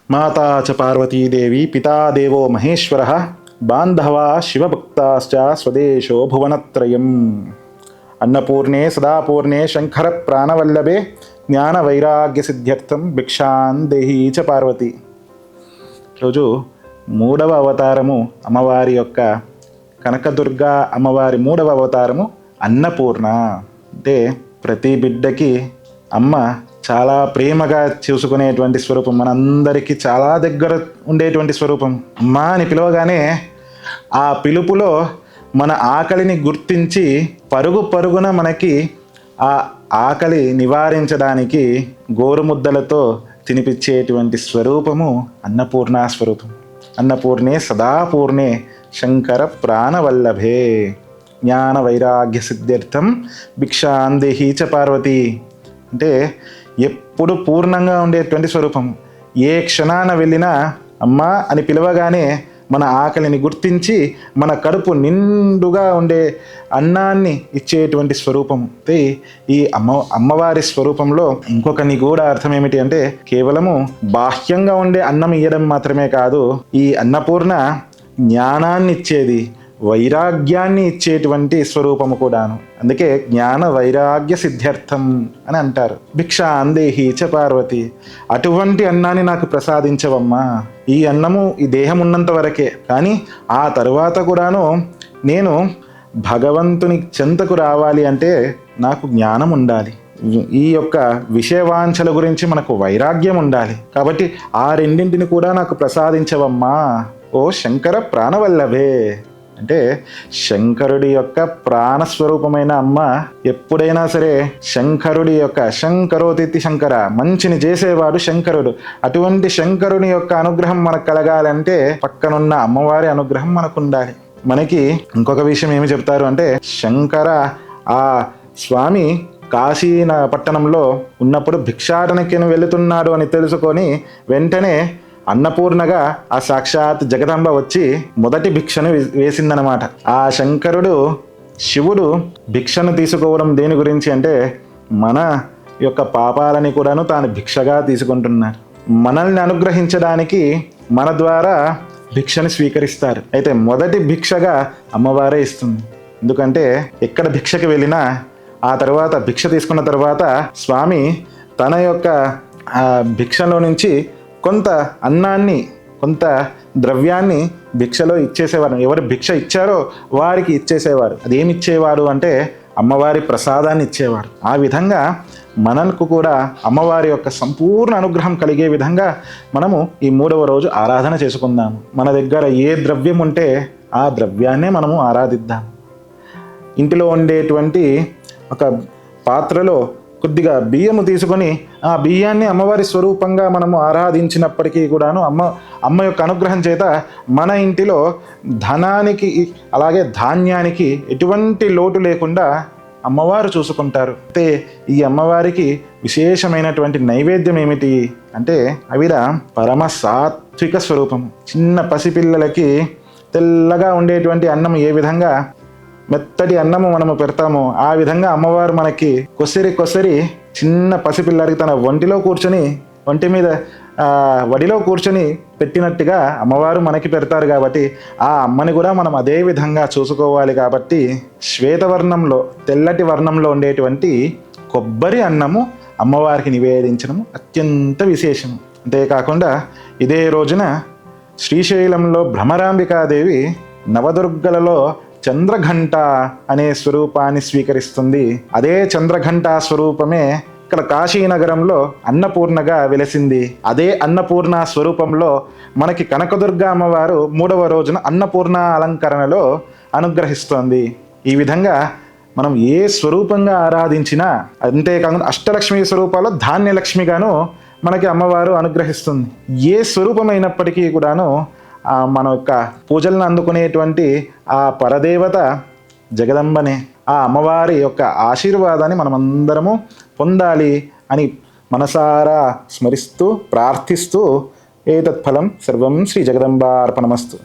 మాతా చ పార్వతీదేవి పితా దేవో మహేశ్వరః బాంధవా శివభక్తాశ్చ స్వదేశో భువనత్రయం. అన్నపూర్ణే సదాపూర్ణే శంకర ప్రాణవల్లభే జ్ఞాన వైరాగ్య సిద్ధ్యర్థం భిక్షాన్ దేహి చ పార్వతి. ఈరోజు 3వ అవతారము అమ్మవారి యొక్క కనకదుర్గ అమ్మవారి 3వ అవతారము అన్నపూర్ణ. అంటే ప్రతి బిడ్డకి అమ్మ చాలా ప్రేమగా చూసుకునేటువంటి స్వరూపం, మనందరికీ చాలా దగ్గర ఉండేటువంటి స్వరూపం. అమ్మ అని పిలవగానే ఆ పిలుపులో మన ఆకలిని గుర్తించి పరుగు పరుగున మనకి ఆ ఆకలి నివారించడానికి గోరుముద్దలతో తినిపించేటువంటి స్వరూపము అన్నపూర్ణ స్వరూపం. అన్నపూర్ణే సదాపూర్ణే శంకర ప్రాణవల్లభే జ్ఞాన వైరాగ్య సిద్ధ్యర్థం భిక్షాన్ దేహి చ పార్వతి. అంటే ఎప్పుడు పూర్ణంగా ఉండేటువంటి స్వరూపం. ఏ క్షణాన వెళ్ళినా అమ్మ అని పిలవగానే మన ఆకలిని గుర్తించి మన కడుపు నిండుగా ఉండే అన్నాన్ని ఇచ్చేటువంటి స్వరూపం. ఈ అమ్మవారి స్వరూపంలో ఇంకొక నిగూఢ అర్థం ఏమిటి అంటే కేవలము బాహ్యంగా ఉండే అన్నం ఇయ్యడం మాత్రమే కాదు, ఈ అన్నపూర్ణ జ్ఞానాన్ని ఇచ్చేది, వైరాగ్యాన్ని ఇచ్చేటువంటి స్వరూపము కూడాను. అందుకే జ్ఞాన వైరాగ్య సిద్ధ్యర్థం అని అంటారు. భిక్షాన్ దేహి చ పార్వతి. అటువంటి అన్నాన్ని నాకు ప్రసాదించవమ్మా. ఈ అన్నము ఈ దేహం ఉన్నంత వరకే, కానీ ఆ తరువాత కూడాను నేను భగవంతుని చెంతకు రావాలి అంటే నాకు జ్ఞానం ఉండాలి, ఈ యొక్క విషయవాంఛల గురించి మనకు వైరాగ్యం ఉండాలి. కాబట్టి ఆ రెండింటిని కూడా నాకు ప్రసాదించవమ్మా ఓ శంకర ప్రాణవల్లభే. అంటే శంకరుడి యొక్క ప్రాణస్వరూపమైన అమ్మ ఎప్పుడైనా సరే శంకరుడి యొక్క శంకరోతిథి శంకర, మంచిని చేసేవాడు శంకరుడు. అటువంటి శంకరుని యొక్క అనుగ్రహం మనకు కలగాలంటే పక్కనున్న అమ్మవారి అనుగ్రహం మనకు ఉండాలి. మనకి ఇంకొక విషయం ఏమి చెప్తారు అంటే శంకర ఆ స్వామి కాశీ పట్టణంలో ఉన్నప్పుడు భిక్షాటనకి వెళుతున్నాడు అని తెలుసుకొని వెంటనే అన్నపూర్ణగా ఆ సాక్షాత్ జగదంబ వచ్చి మొదటి భిక్షను వేసిందనమాట. ఆ శంకరుడు శివుడు భిక్షను తీసుకోవడం దేని గురించి అంటే మన యొక్క పాపాలని కూడాను తాను భిక్షగా తీసుకుంటున్నాడు. మనల్ని అనుగ్రహించడానికి మన ద్వారా భిక్షను స్వీకరిస్తారు. అయితే మొదటి భిక్షగా అమ్మవారే ఇస్తుంది. ఎందుకంటే ఎక్కడ భిక్షకి వెళ్ళినా ఆ తర్వాత భిక్ష తీసుకున్న తర్వాత స్వామి తన యొక్క భిక్షలో నుంచి కొంత అన్నాన్ని కొంత ద్రవ్యాన్ని భిక్షలో ఇచ్చేసేవారు. ఎవరు భిక్ష ఇచ్చారో వారికి ఇచ్చేసేవారు. అదేమి ఇచ్చేవాడు అంటే అమ్మవారి ప్రసాదాన్ని ఇచ్చేవాడు. ఆ విధంగా మనకు కూడా అమ్మవారి యొక్క సంపూర్ణ అనుగ్రహం కలిగే విధంగా మనము ఈ 3వ రోజు ఆరాధన చేసుకుందాము. మన దగ్గర ఏ ద్రవ్యం ఉంటే ఆ ద్రవ్యాన్నే మనము ఆరాధిద్దాం. ఇంటిలో ఉండేటువంటి ఒక పాత్రలో కొద్దిగా బియ్యము తీసుకొని ఆ బియ్యాన్ని అమ్మవారి స్వరూపంగా మనము ఆరాధించినప్పటికీ కూడాను అమ్మ యొక్క అనుగ్రహం చేత మన ఇంటిలో ధనానికి అలాగే ధాన్యానికి ఎటువంటి లోటు లేకుండా అమ్మవారు చూసుకుంటారు. అయితే ఈ అమ్మవారికి విశేషమైనటువంటి నైవేద్యం ఏమిటి అంటే అవిడ పరమ సాత్విక స్వరూపం. చిన్న పసిపిల్లలకి తెల్లగా ఉండేటువంటి అన్నం ఏ విధంగా మెత్తటి అన్నము మనము పెడతాము, ఆ విధంగా అమ్మవారు మనకి కొసరి చిన్న పసిపిల్లడికి తన ఒంటి మీద వడిలో కూర్చొని పెట్టినట్టుగా అమ్మవారు మనకి పెడతారు. కాబట్టి ఆ అమ్మని కూడా మనం అదే విధంగా చూసుకోవాలి. కాబట్టి శ్వేతవర్ణంలో తెల్లటి వర్ణంలో ఉండేటువంటి కొబ్బరి అన్నము అమ్మవారికి నివేదించడం అత్యంత విశేషం. అంతేకాకుండా ఇదే రోజున శ్రీశైలంలో భ్రమరాంబికాదేవి నవదుర్గలలో చంద్రఘంట అనే స్వరూపాన్ని స్వీకరిస్తుంది. అదే చంద్రఘంట స్వరూపమే ఇక్కడ కాశీనగరంలో అన్నపూర్ణగా వెలసింది. అదే అన్నపూర్ణ స్వరూపంలో మనకి కనకదుర్గ అమ్మవారు 3వ రోజున అన్నపూర్ణ అలంకరణలో అనుగ్రహిస్తోంది. ఈ విధంగా మనం ఏ స్వరూపంగా ఆరాధించినా, అంతేకాకుండా అష్టలక్ష్మి స్వరూపాల్లో ధాన్యలక్ష్మిగాను మనకి అమ్మవారు అనుగ్రహిస్తుంది. ఏ స్వరూపమైనప్పటికీ కూడాను మన యొక్క పూజలను అందుకునేటువంటి ఆ పరదేవత జగదంబనే. ఆ అమ్మవారి యొక్క ఆశీర్వాదాన్ని మనమందరము పొందాలి అని మనసారా స్మరిస్తూ ప్రార్థిస్తూ ఏతత్ఫలం సర్వం శ్రీ జగదంబార్పణమస్తు.